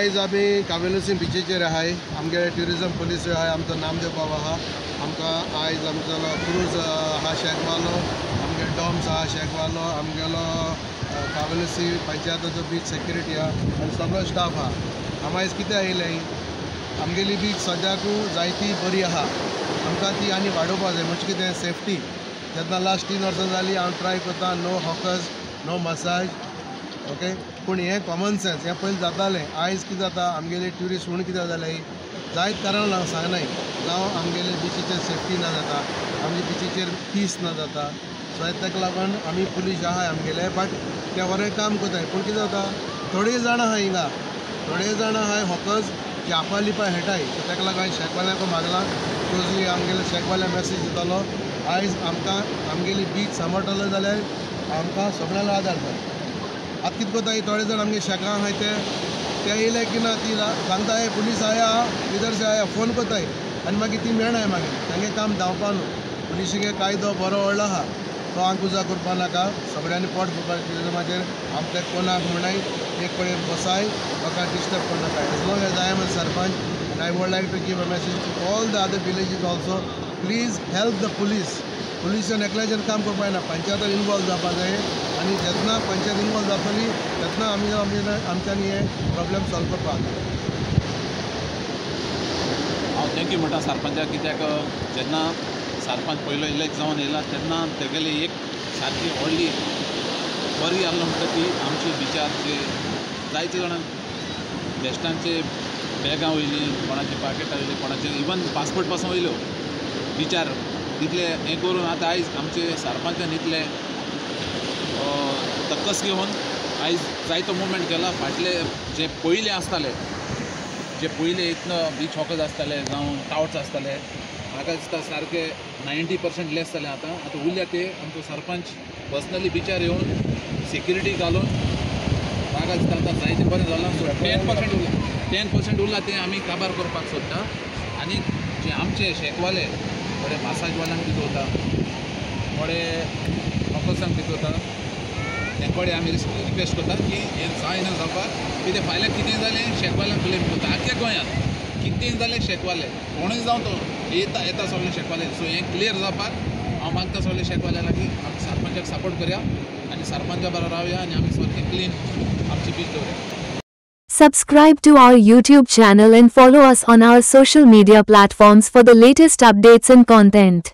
आयज आमी कावेलोसी बिचीचेर आहाय. आमगे ट्युरिजम पुलीस आहाय, आमचो नामदेव बाब आहा. आमकां आयज आमचो क्रूज आहा शेकवालो, आमगे डॉम्स आहा शेकवालो, आमगेलो कावेलोसी पंचायताचो बीच सेक्युरिटी आहा आनी सगळो स्टाफ आहा. आमी आयज कितें आयिल्ले, आमगेली बीच सद्याकू जायती बरी आहा. आमकां ती आनी वाडोवपा जाय. म्हणजे कितें सेफ्टी. जेन्ना लास्ट 3 वर्सां जालीं हांव ट्राय करता, no hawkers, no massage, okay. पूण हें कॉमन सेन्स हें पयलीं जातालें. आयज कितें जाता, आमगेले ट्युरिस्ट म्हणून कितें जालें, जायत कारण सांगनाय जावं आमगेले बिचीचेर सेफ्टी ना जाता, आमच्या बिचीचेर पीस ना जाता. सो ताका लागून आमी पुलीस आहाय आमगेले, बट ते बरें काम करताय. पूण कितें जाता, थोडे जाण आहाय हिंगा, थोडे जाण आहाय हॉकर्स की आपा लिपा हेटाय. सो ताका लागून हांवें शेकवाल्याक मागला क्लोजली आमगेले शेकवाल्या मेसेज दितलो. आयज आमकां आमगेली बीच सांबाळटलो जाल्यार आमकां सगळ्यांना आदार जाय. आतां कितें कोताय, थोडे जाण आमगे शेकां आहाय ते येयले की ना, ती सांगता पुलीस आया इधर से आया फोन कोताय आनी मागीर ती मेळनाय. मागीर तांगे काम धांवपा न्हू. पुलिशेगे कायदो बरो व्हडलो आहा, तो हांव उजा करपा नाका. सगळ्यांनी पोट भरपाक ट्युरिजमाचेर आमचे कोणाक म्हणनाय एक कडेन बसाय, म्हाका डिस्टर्ब करनाका. As long as I am a sarpanch and I would like to give a message to all the other villages also. Please help the police. पुलिसान एकल्याच्यान काम करपा जायना, पंचायतान इनवॉल्व जावपा जाय. आनी जेन्ना पंचायत इनवॉल्व जातली तेन्ना आमच्यांनी हे प्रॉब्लेम सॉल्व करपाक जाय. हांव थँक्यू म्हणटा सरपंचाक, कित्याक जेन्ना सरपंच पयलो इलेक्ट जावन येयला तेन्ना तेगेली एक सारकी व्हडली बरी आहलो म्हणटा ती आमची बिचार जे जायते जाणां गेस्टांचे बॅगां वयलीं, कोणाची पाकेटां वयलीं, कोणाचे इवन पासपोर्ट पासून वयल्यो बिचार तितले हें करून आतां आयज आमचे सरपंचान इतले तकस घेवन आयज जायतो मुवमेंट केला. फाटले जे पयले आसताले, जे पयले इतलो बीच हॉकर्स आसताले जावं टाउट्स आसताले, म्हाका दिसता सारके 90% लेस जाले. आतां उरल्या ते आमचो सरपंच पर्सनली बिचार येवन सेक्युरिटी घालून म्हाका दिसता आतां जायते बरें जालां. 10% उरला ते आमी काबार करपाक सोदता. आनी जे आमचे शेकवाले थोडे मसाजवाल्यांक दितोता, थोडे हॉकर्सांक दितोता, तेंकोडे आमी रिक्वेस्ट करता की हें जायना जावपाक. कितें फाल्यां कितें जालें शेकवाल्यांक ब्लेम करता. आख्या गोंयांत कितें जालें शेकवाले कोणूय जावं तो येता सगळे शेकवाले. सो हें क्लियर जावपाक हांव मागता सगळे शेकवाल्याक की आमी सरपंचाक सपोर्ट करया आनी सरपंचा बरोबर रावया आनी आमी सारकी क्लीन आमची बीच दवरया. Subscribe to our YouTube channel and follow us on our social media platforms for the latest updates and content.